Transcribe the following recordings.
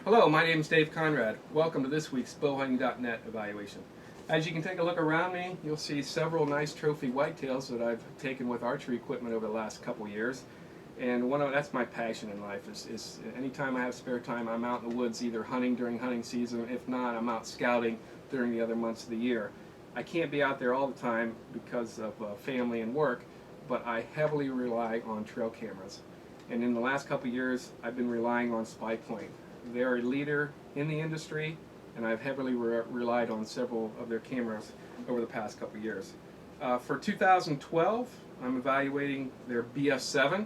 Hello, my name is Dave Conrad. Welcome to this week's bowhunting.net evaluation. As you can take a look around me, you'll see several nice trophy whitetails that I've taken with archery equipment over the last couple years. And that's my passion in life, is anytime I have spare time, I'm out in the woods either hunting during hunting season. If not, I'm out scouting during the other months of the year. I can't be out there all the time because of family and work, but I heavily rely on trail cameras. And in the last couple years, I've been relying on SpyPoint. They're a leader in the industry, and I've heavily relied on several of their cameras over the past couple years. For 2012, I'm evaluating their BF7.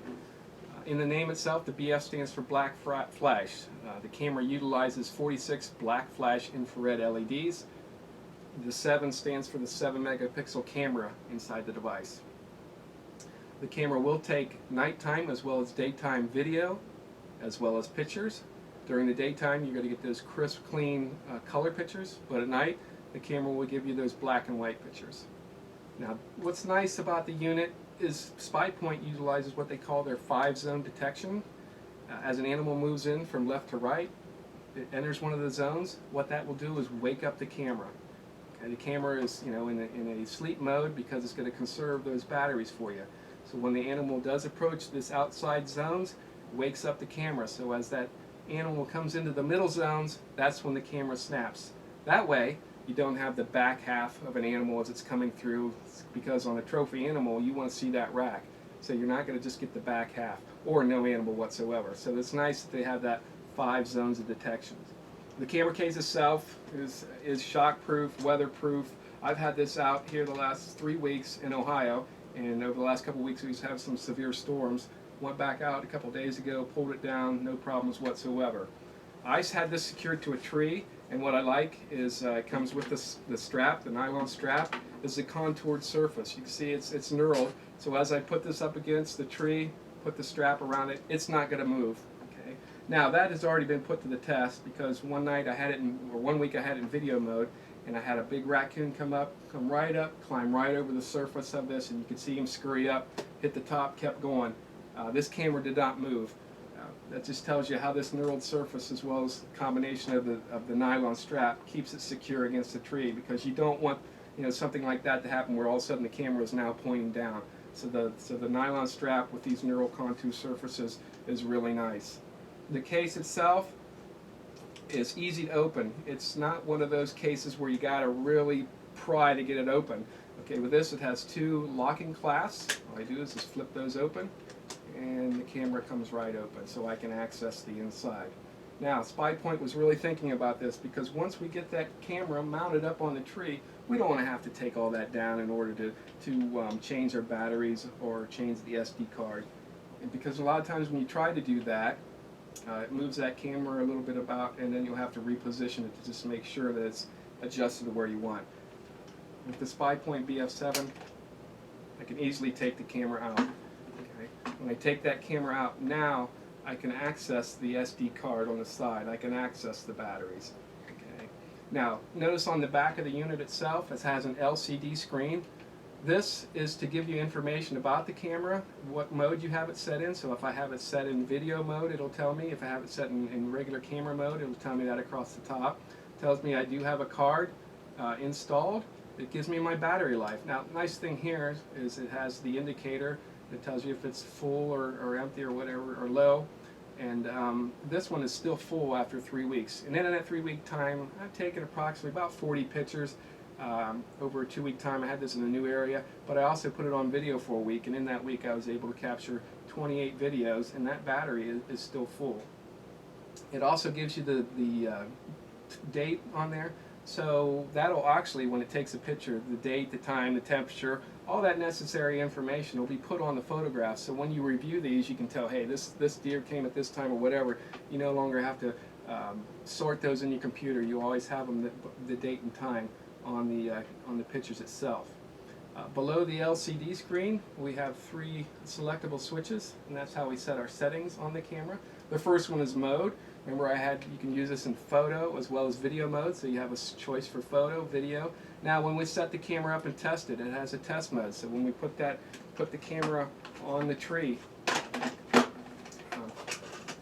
In the name itself, the BF stands for Black Flash. The camera utilizes 46 black flash infrared LEDs. The 7 stands for the 7 megapixel camera inside the device. The camera will take nighttime as well as daytime video, as well as pictures. During the daytime, you're going to get those crisp, clean color pictures, but at night, the camera will give you those black and white pictures. Now, what's nice about the unit is SpyPoint utilizes what they call their 5-zone detection. As an animal moves in from left to right, it enters one of the zones. What that will do is wake up the camera. Okay, the camera is, in a sleep mode because it's going to conserve those batteries for you. So when the animal does approach this outside zones, it wakes up the camera. So as that animal comes into the middle zones, that's when the camera snaps. That way, you don't have the back half of an animal as it's coming through, because on a trophy animal, you want to see that rack. So you're not going to just get the back half, or no animal whatsoever. So it's nice that they have that 5 zones of detection. The camera case itself is shock-proof, weatherproof. I've had this out here the last 3 weeks in Ohio, and over the last couple weeks we've had some severe storms. Went back out a couple days ago, pulled it down, no problems whatsoever. I had this secured to a tree, and what I like is it comes with the strap, the nylon strap. This is a contoured surface. You can see it's knurled, so as I put this up against the tree, put the strap around it, it's not going to move. Okay. Now that has already been put to the test, because one week I had it in video mode, and I had a big raccoon come right up, climb right over the surface of this, and you could see him scurry up, hit the top, kept going. This camera did not move. That just tells you how this knurled surface, as well as the combination of the nylon strap, keeps it secure against the tree, because you don't want something like that to happen where all of a sudden the camera is now pointing down. So the nylon strap with these knurled contour surfaces is really nice. The case itself is easy to open. It's not one of those cases where you got to really pry to get it open. Okay, with this it has 2 locking clasps. All I do is just flip those open, and the camera comes right open, so I can access the inside. Now, SpyPoint was really thinking about this, because once we get that camera mounted up on the tree, we don't want to have to take all that down in order to change our batteries or change the SD card. And because a lot of times when you try to do that, it moves that camera a little bit about, and then you'll have to reposition it to just make sure that it's adjusted to where you want. With the SpyPoint BF7, I can easily take the camera out. When I take that camera out now, I can access the SD card on the side. I can access the batteries. Okay. Now, notice on the back of the unit itself, it has an LCD screen. This is to give you information about the camera, what mode you have it set in. So if I have it set in video mode, it'll tell me. If I have it set in regular camera mode, it'll tell me that across the top. It tells me I do have a card installed. It gives me my battery life. Now, nice thing here is it has the indicator. It tells you if it's full or empty or whatever, or low. And this one is still full after 3 weeks. And then in that 3-week time, I've taken approximately about 40 pictures. Over a 2-week time, I had this in a new area, but I also put it on video for a week, and in that week I was able to capture 28 videos, and that battery is still full. It also gives you the date on there. So that'll actually, when it takes a picture, the date, the time, the temperature, all that necessary information will be put on the photograph. So when you review these, you can tell, hey, this deer came at this time or whatever. You no longer have to sort those in your computer. You always have them the date and time on the pictures itself. Below the LCD screen, we have 3 selectable switches, and that's how we set our settings on the camera. The first one is mode. Remember, you can use this in photo as well as video mode, so you have a choice for photo, video. Now, when we set the camera up and test it, it has a test mode. So when we put the camera on the tree,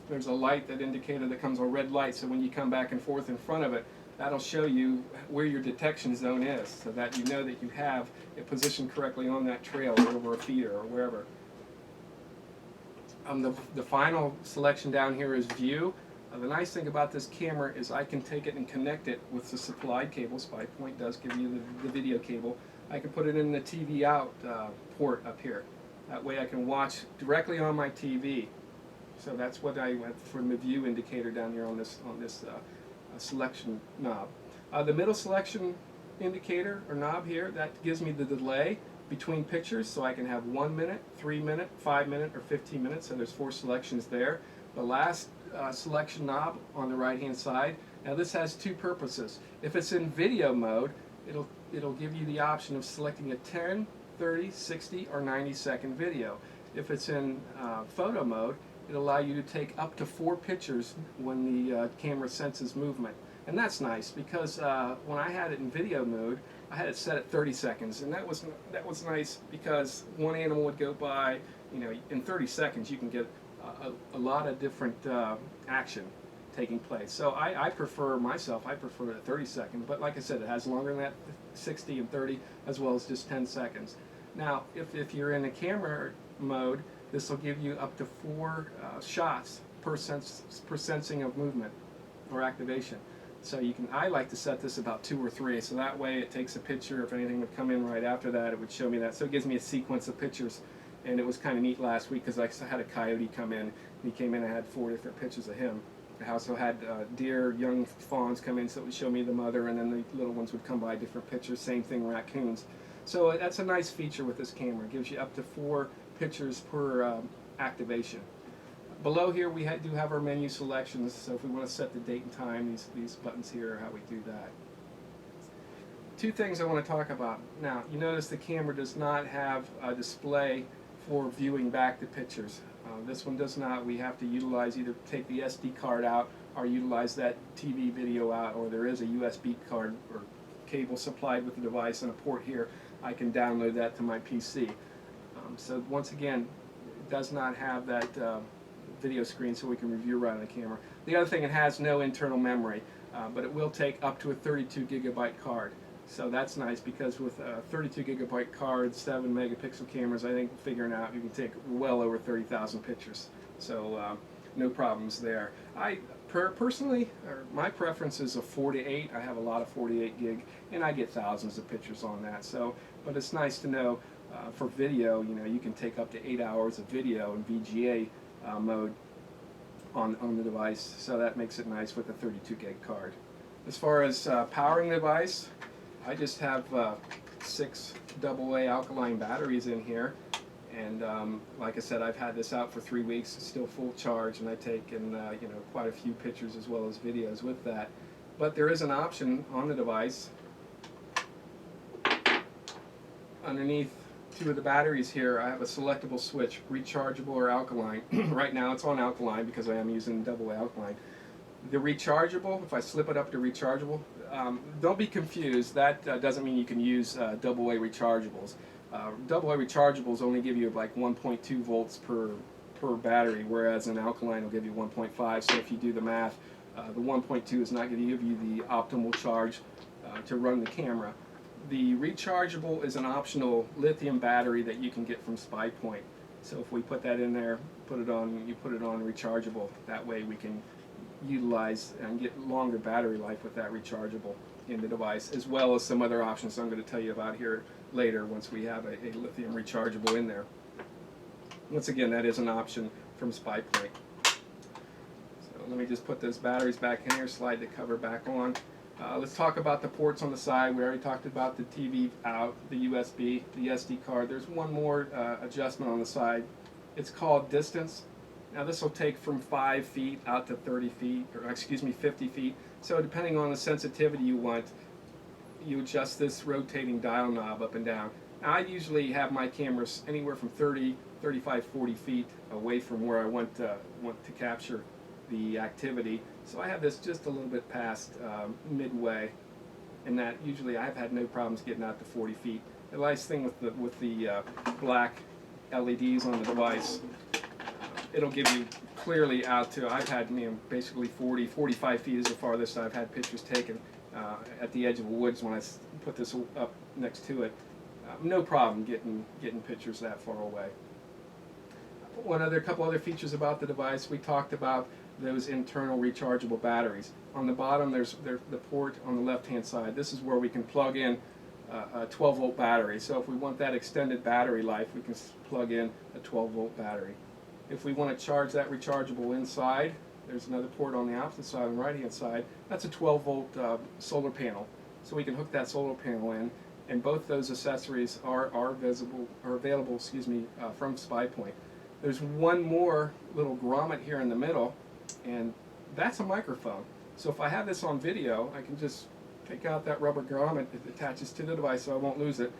there's a light, that indicator that comes a red light, so when you come back and forth in front of it, that'll show you where your detection zone is, so that you know that you have it positioned correctly on that trail or over a feeder or wherever. The final selection down here is view. The nice thing about this camera is I can take it and connect it with the supplied cable. SpyPoint does give you the video cable. I can put it in the TV out port up here. That way I can watch directly on my TV. So that's what I went for the view indicator down here on this selection knob. The middle selection indicator or knob here, that gives me the delay between pictures, so I can have 1 minute, 3 minute, 5 minute, or 15 minutes. So there's 4 selections there. The last selection knob on the right hand side. Now this has 2 purposes. If it's in video mode, it'll give you the option of selecting a 10, 30, 60, or 90-second video. If it's in photo mode, it'll allow you to take up to 4 pictures when the camera senses movement. And that's nice, because when I had it in video mode, I had it set at 30 seconds, and that was nice, because one animal would go by, you know, in 30 seconds you can get a lot of different action taking place. So I prefer the 30 second, but like I said, it has longer than that, 60 and 30, as well as just 10 seconds. Now, if you're in the camera mode, this will give you up to 4 shots per sensing of movement or activation. So I like to set this about 2 or 3, so that way it takes a picture. If anything would come in right after that, it would show me that. So it gives me a sequence of pictures. And it was kind of neat last week, because I had a coyote come in. He came in and I had 4 different pictures of him. I also had deer, young fawns come in, so it would show me the mother, and then the little ones would come by, different pictures. Same thing, raccoons. So that's a nice feature with this camera. It gives you up to 4 pictures per activation. Below here we do have our menu selections, so if we want to set the date and time, these buttons here are how we do that. 2 things I want to talk about. Now, you notice the camera does not have a display for viewing back the pictures. This one does not. We have to either take the SD card out or utilize that TV video out, or there is a USB card or cable supplied with the device and a port here. I can download that to my PC. So once again, it does not have that video screen, so we can review right on the camera. The other thing, it has no internal memory, but it will take up to a 32 gigabyte card. So that's nice, because with a 32 gigabyte card, 7 megapixel cameras, I think figuring out you can take well over 30,000 pictures. So no problems there. Personally, my preference is a 4 to 8. I have a lot of 48 gig, and I get thousands of pictures on that. So, but it's nice to know for video, you know, you can take up to 8 hours of video in VGA mode on the device. So that makes it nice with a 32 gig card. As far as powering the device, I just have 6 AA alkaline batteries in here, and like I said, I've had this out for 3 weeks. It's still full charge, and I've taken you know, quite a few pictures as well as videos with that. But there is an option on the device underneath 2 of the batteries here. I have a selectable switch, rechargeable or alkaline. Right now it's on alkaline because I am using AA alkaline. The rechargeable, if I slip it up to rechargeable, don't be confused. That doesn't mean you can use AA rechargeables. AA rechargeables only give you like 1.2 volts per battery, whereas an alkaline will give you 1.5. So if you do the math, the 1.2 is not going to give you the optimal charge to run the camera. The rechargeable is an optional lithium battery that you can get from SpyPoint. So if we put that in there, you put it on rechargeable. That way we can utilize and get longer battery life with that rechargeable in the device, as well as some other options I'm going to tell you about here later once we have a lithium rechargeable in there. Once again, that is an option from SpyPoint. So let me just put those batteries back in here, slide the cover back on. Let's talk about the ports on the side. We already talked about the TV out, the USB, the SD card. There's one more adjustment on the side. It's called distance. Now this will take from 5 feet out to 30 feet, or excuse me, 50 feet. So depending on the sensitivity you want, you adjust this rotating dial knob up and down. Now I usually have my cameras anywhere from 30, 35, 40 feet away from where I want to capture the activity. So I have this just a little bit past midway, and that usually I've had no problems getting out to 40 feet. The nice thing with the black LEDs on the device, it'll give you clearly out to, I've had, basically 40, 45 feet is the farthest I've had pictures taken at the edge of the woods when I put this up next to it. No problem getting pictures that far away. Couple other features about the device. We talked about those internal rechargeable batteries. On the bottom, there's the port on the left-hand side. This is where we can plug in a 12-volt battery. So if we want that extended battery life, we can plug in a 12-volt battery. If we want to charge that rechargeable inside, there's another port on the opposite side, on the right-hand side. That's a 12-volt solar panel. So we can hook that solar panel in, and both those accessories are available from SpyPoint. There's one more little grommet here in the middle, and that's a microphone. So if I have this on video, I can just take out that rubber grommet that attaches to the device so I won't lose it.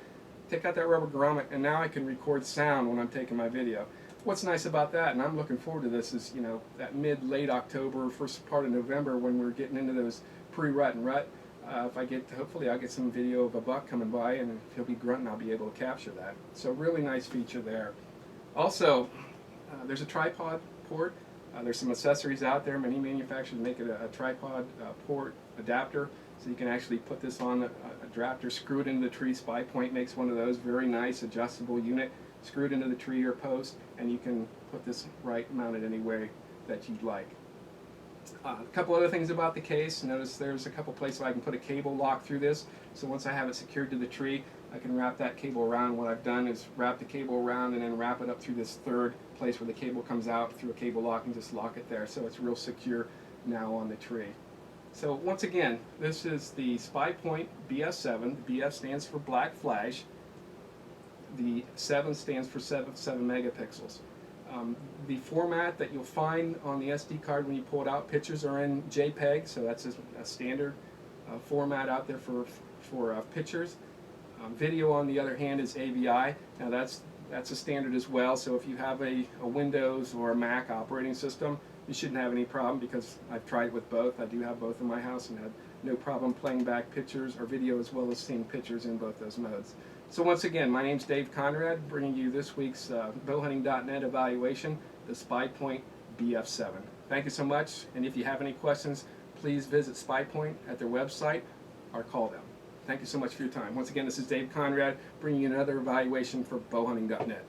Take out that rubber grommet, and now I can record sound when I'm taking my video. What's nice about that, and I'm looking forward to this, is that late October, first part of November, when we're getting into those pre-rut and rut. Hopefully I'll get some video of a buck coming by, and if he'll be grunting, I'll be able to capture that. So really nice feature there. Also, there's a tripod port. There's some accessories out there. Many manufacturers make it a tripod port adapter, so you can actually put this on a drafter, screw it into the tree. SpyPoint makes one of those. Very nice adjustable unit. Screw it into the tree or post, and you can put this mounted any way that you'd like. A couple other things about the case. Notice there's a couple places where I can put a cable lock through this. So once I have it secured to the tree, I can wrap that cable around. What I've done is wrap the cable around and then wrap it up through this third place where the cable comes out through a cable lock, and just lock it there. So it's real secure now on the tree. So once again, this is the SpyPoint BF7. The BF stands for Black Flash. The 7 stands for 7 megapixels. The format that you'll find on the SD card when you pull it out, pictures are in JPEG, so that's a standard format out there for pictures. Video, on the other hand, is AVI. Now that's a standard as well, so if you have a Windows or a Mac operating system, you shouldn't have any problem, because I've tried with both. I do have both in my house and had no problem playing back pictures or video, as well as seeing pictures in both those modes. So once again, my name's Dave Conrad, bringing you this week's bowhunting.net evaluation, the SpyPoint BF7. Thank you so much, and if you have any questions, please visit SpyPoint at their website or call them. Thank you so much for your time. Once again, this is Dave Conrad, bringing you another evaluation for bowhunting.net.